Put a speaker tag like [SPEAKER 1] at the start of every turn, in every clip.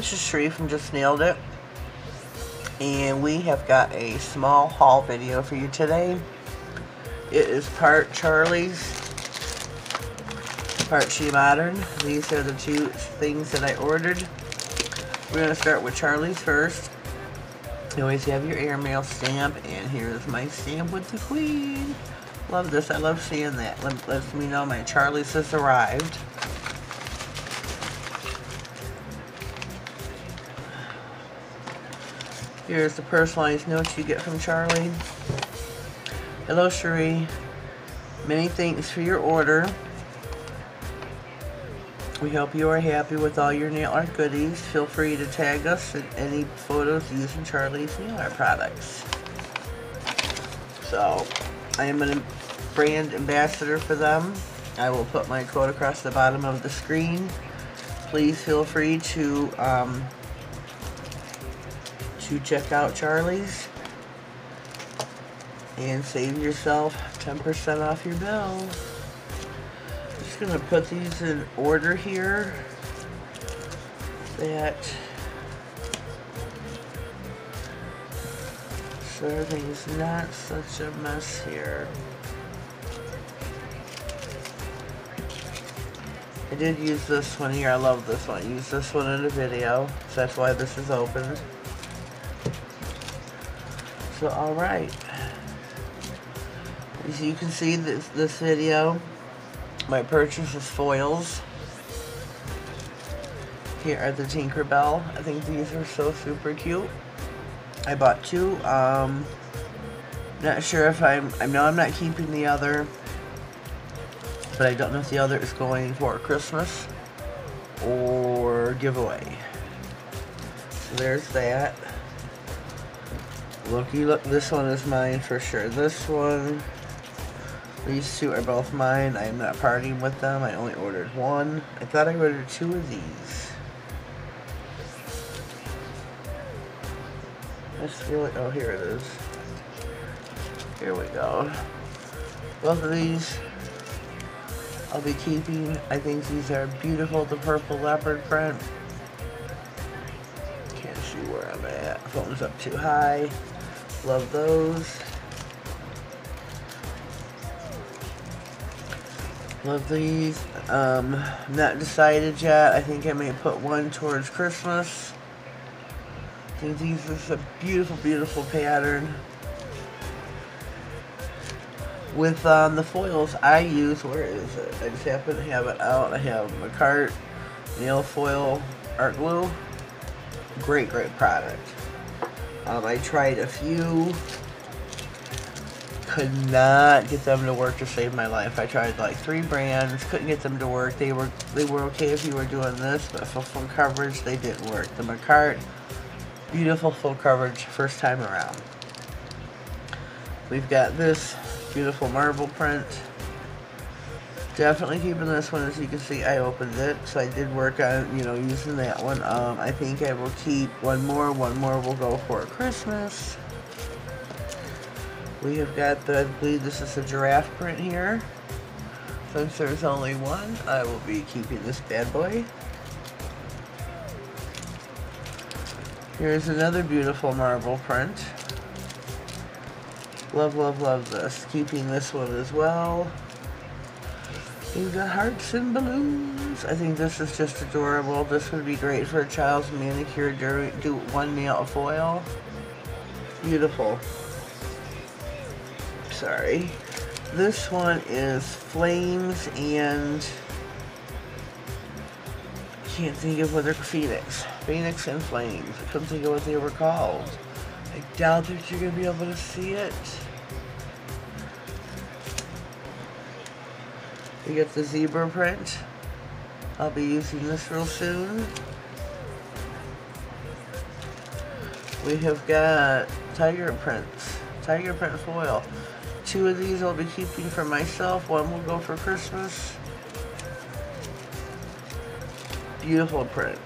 [SPEAKER 1] this is Sheree from Just Nailed It, and we have got a small haul video for you today. It is part Charlie's, part SheModern. These are the two things that I ordered. We're going to start with Charlie's first. You always have your airmail stamp, and here's my stamp with the Queen. Love this. I love seeing that. Lets me know my Charlie's has arrived. Here's the personalized note you get from Charlie. Hello, Sheree. Many thanks for your order. We hope you are happy with all your nail art goodies. Feel free to tag us in any photos using Charlie's nail art products. So, I am a brand ambassador for them. I will put my code across the bottom of the screen. Please feel free to check out Charlie's and save yourself 10% off your bill. I'm just going to put these in order here so everything's not such a mess here. I did use this one here. I love this one. I used this one in a video, so that's why this is opened. So, alright. As you can see, this video, my purchase is foils. Here are the Tinkerbell. I think these are so super cute. I bought two. Not sure if I know I'm not keeping the other, but I don't know if the other is going for Christmas or giveaway. So there's that. Looky, look, this one is mine for sure. This one, these two are both mine. I am not partying with them. I only ordered one. I thought I ordered two of these. That's really, oh, here it is. Here we go. Both of these I'll be keeping. I think these are beautiful. The purple leopard print. Can't see where I'm at. Phone's up too high. Love those. Love these. Not decided yet. I think I may put one towards Christmas. I think these is a beautiful, beautiful pattern. With the foils I use, where is it? I just happen to have it out. I have Mccart nail foil art glue. Great, great product. I tried a few, could not get them to work to save my life. I tried like 3 brands, couldn't get them to work. They were okay if you were doing this, but for full coverage, they didn't work. The Mccart, beautiful full coverage, first time around. We've got this beautiful marble print. Definitely keeping this one. As you can see, I opened it, so I did work on, using that one. I think I will keep one more will go for Christmas. We have got I believe this is a giraffe print here. Since there's only one, I will be keeping this bad boy. Here's another beautiful marble print. Love, love, love this. Keeping this one as well. We've got hearts and balloons. I think this is just adorable. This would be great for a child's manicure. Do one nail of foil. Beautiful. Sorry. This one is flames and can't think of what they're Phoenix. Phoenix and flames. I couldn't think of what they were called. I doubt that you're gonna be able to see it. We get the zebra print. I'll be using this real soon. We have got tiger prints. Tiger print foil. 2 of these I'll be keeping for myself. One will go for Christmas. Beautiful print.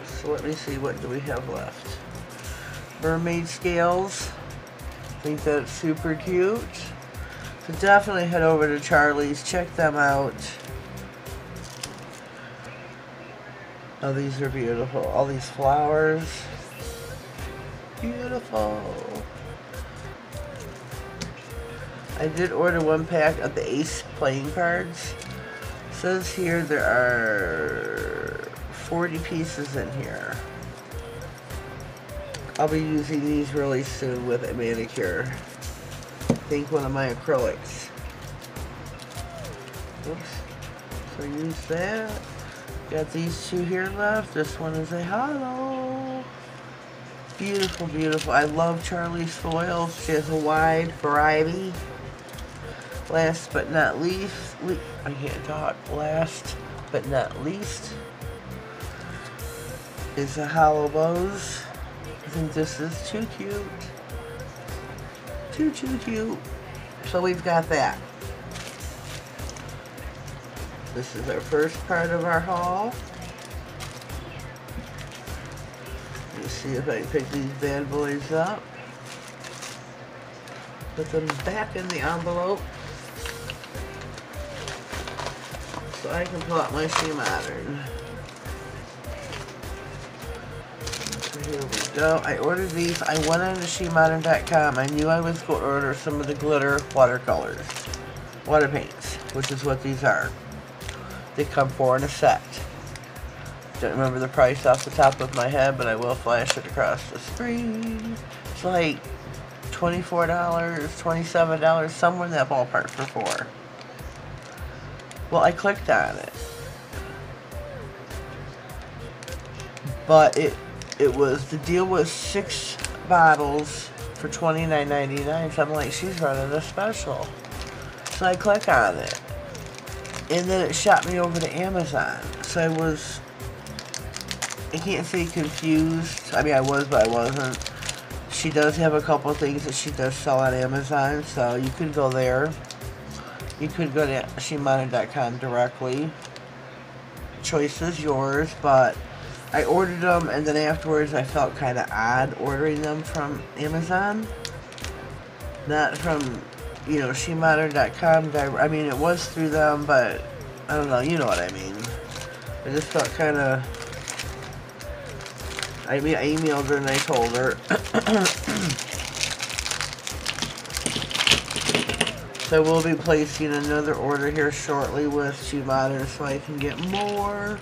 [SPEAKER 1] So let me see, what do we have left? Mermaid scales. I think that's super cute. So definitely head over to Charlie's, check them out. Oh, these are beautiful. All these flowers. Beautiful. I did order one pack of the Ace playing cards. It says here there are 40 pieces in here. I'll be using these really soon with a manicure. I think one of my acrylics. Oops. So use that. Got these two here left. This one is a hollow. Beautiful, beautiful. I love Charlie's foils. She has a wide variety. Last but not least, I can't talk. Last but not least is the hollow bows. I think this is too cute. Too cute. So we've got that. This is our first part of our haul. Let's see if I can pick these bad boys up. Put them back in the envelope. So I can pull out my SheModern. So here we go. I ordered these. I went on to SheModern.com. I knew I was going to order some of the glitter watercolors. Water paints, which is what these are. They come 4 in a set. Don't remember the price off the top of my head, but I will flash it across the screen. It's like $24, $27, somewhere in that ballpark for 4. Well, I clicked on it, but it was, the deal was 6 bottles for $29.99. So I'm like, she's running a special. So I click on it, and then it shot me over to Amazon. So I can't say confused. I mean, I was, but I wasn't. She does have a couple things that she does sell on Amazon, so you could go there. You could go to SheModern.com directly. Choice is yours, but I ordered them, and then afterwards I felt kind of odd ordering them from Amazon. Not from, you know, SheModern.com. I mean, it was through them, but I don't know, you know what I mean. I just felt kind of... I emailed her and I told her. So I will be placing another order here shortly with SheModern so I can get more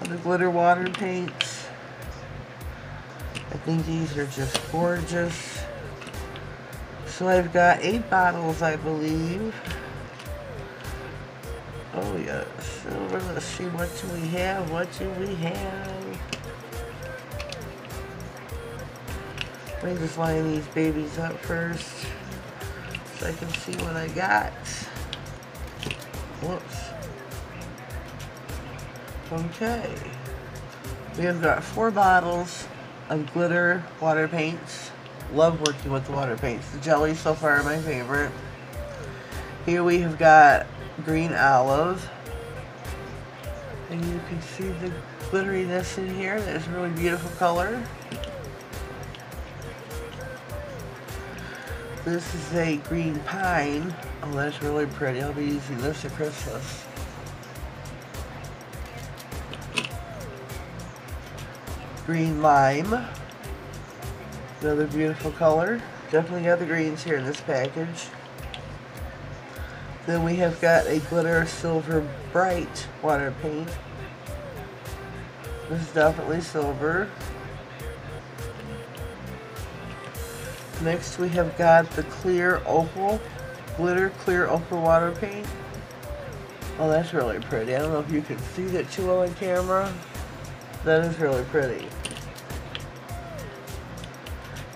[SPEAKER 1] of the glitter water paints. I think these are just gorgeous. So I've got 8 bottles, I believe. Oh yes, silver. Let's see, what do we have? What do we have? Let me just line these babies up first so I can see what I got. Whoops. Okay. We have got 4 bottles of glitter water paints. Love working with the water paints. The jellies so far are my favorite. Here we have got green olive. And you can see the glitteriness in here. That is a really beautiful color. This is a green pine. Oh, that's really pretty. I'll be using this at Christmas. Green lime. Another beautiful color. Definitely got the greens here in this package. Then we have got a glitter silver bright water paint. This is definitely silver. Next we have got the clear opal, glitter clear opal water paint. Oh, that's really pretty. I don't know if you can see that too well on camera. That is really pretty.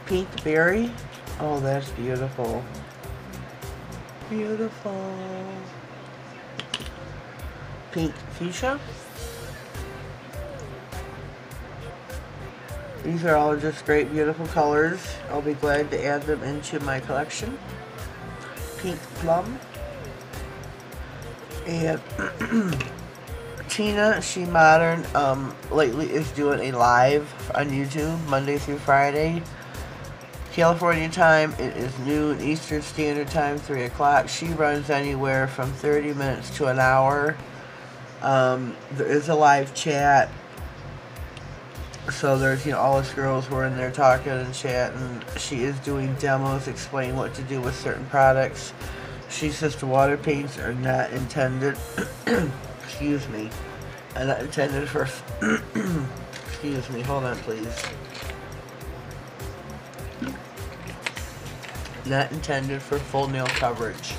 [SPEAKER 1] Pink berry. Oh, that's beautiful. Beautiful. Pink fuchsia. These are all just great, beautiful colors. I'll be glad to add them into my collection. Pink plum. And Tina, SheModern, lately is doing a live on YouTube, Monday through Friday. California time, it is noon, Eastern Standard Time, 3 o'clock. She runs anywhere from 30 minutes to an hour. There is a live chat. So there's, you know, all us girls were in there talking and chatting. She is doing demos, explaining what to do with certain products. She says the water paints are not intended, excuse me, are not intended for, excuse me, hold on please. Not intended for full nail coverage.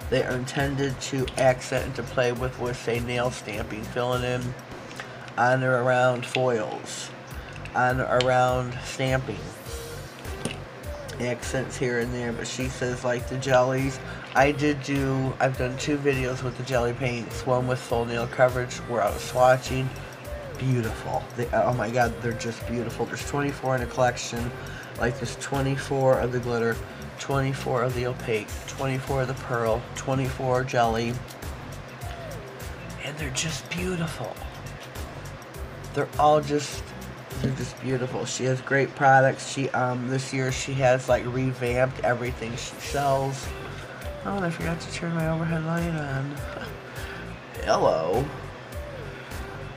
[SPEAKER 1] They are intended to accent and to play with say, nail stamping, filling in on or around foils, on or around stamping. Accents here and there, but she says like the jellies. I've done 2 videos with the jelly paints, one with full nail coverage where I was swatching. Beautiful. Oh my god, they're just beautiful. There's 24 in a collection. Like there's 24 of the glitter, 24 of the opaque, 24 of the pearl, 24 jelly, and they're just beautiful. They're just beautiful. She has great products. She this year she has like revamped everything she sells. Oh, and I forgot to turn my overhead light on. Hello.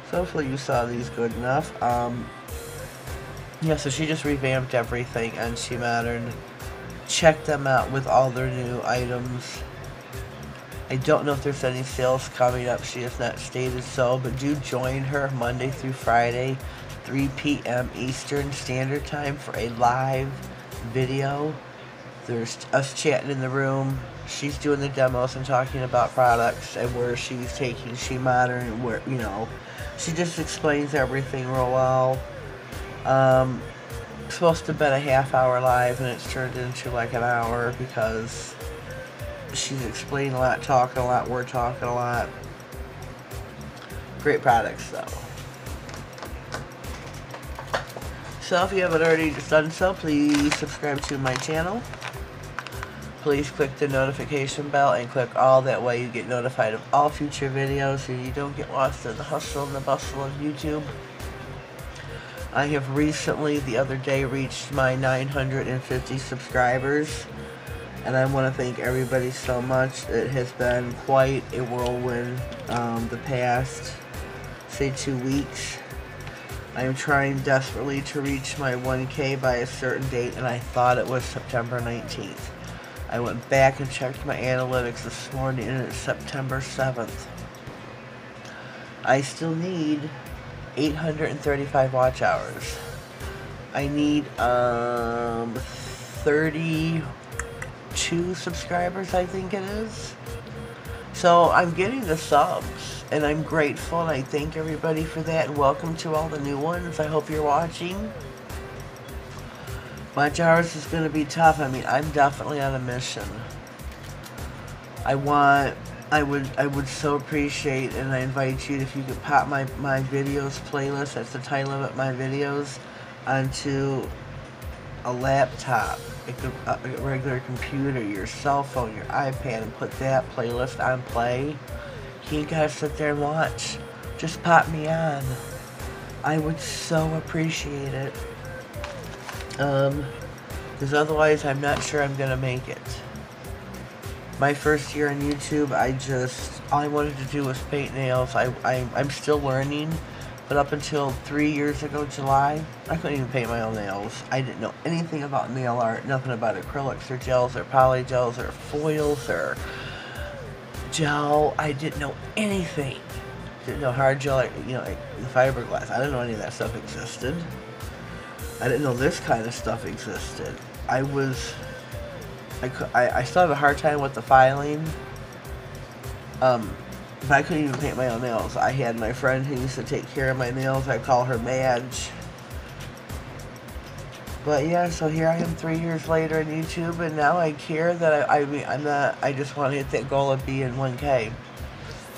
[SPEAKER 1] So hopefully you saw these good enough. Yeah, so she just revamped everything on SheModern. Check them out with all their new items. I don't know if there's any sales coming up. She has not stated so, but do join her Monday through Friday, 3 p.m. Eastern Standard Time for a live video. There's us chatting in the room. She's doing the demos and talking about products and where she's taking SheModern and where, you know, she just explains everything real well. It's supposed to have been a half-hour live and it's turned into like an hour because she's explaining a lot, talking a lot, we're talking a lot. Great products though. So if you haven't already done so, please subscribe to my channel. Please click the notification bell and click all, that way you get notified of all future videos so you don't get lost in the hustle and the bustle of YouTube. I have recently, the other day, reached my 950 subscribers, and I want to thank everybody so much. It has been quite a whirlwind the past, say, 2 weeks. I am trying desperately to reach my 1K by a certain date, and I thought it was September 19th. I went back and checked my analytics this morning, and it's September 7th. I still need 835 watch hours. I need 32 subscribers, I think it is. So I'm getting the subs, and I'm grateful, and I thank everybody for that, and welcome to all the new ones. I hope you're watching. Watch hours is going to be tough. I mean, I'm definitely on a mission. I would so appreciate, and I invite you, if you could pop my videos playlist, that's the title of it, my videos, onto a laptop, a regular computer, your cell phone, your iPad, and put that playlist on play. You ain't gotta sit there and watch. Just pop me on. I would so appreciate it. Because otherwise I'm not sure I'm gonna make it. My first year on YouTube, all I wanted to do was paint nails. I'm still learning, but up until 3 years ago, July, I couldn't even paint my own nails. I didn't know anything about nail art, nothing about acrylics or gels or polygels or foils or gel. I didn't know anything. Didn't know hard gel, you know, the fiberglass. I didn't know any of that stuff existed. I didn't know this kind of stuff existed. I still have a hard time with the filing, but I couldn't even paint my own nails. I had my friend who used to take care of my nails. I call her Madge. But yeah, so here I am 3 years later on YouTube, and now I care that I just want to hit that goal of being 1K.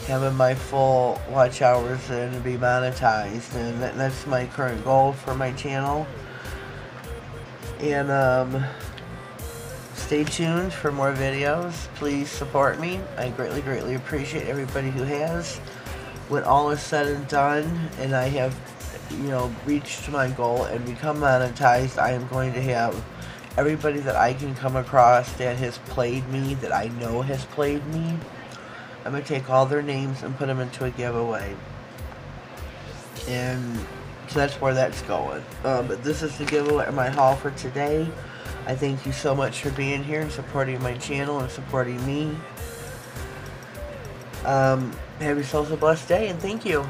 [SPEAKER 1] Having my full watch hours and be monetized, and that's my current goal for my channel. And stay tuned for more videos. Please support me. I greatly appreciate everybody who has. When all is said and done, and I have, you know, reached my goal and become monetized, I am going to have everybody that I can come across that has played me, that I know has played me. I'm going to take all their names and put them into a giveaway. And So that's where that's going. But this is the giveaway, my haul for today. I thank you so much for being here and supporting my channel and supporting me. Have yourselves a blessed day, and thank you.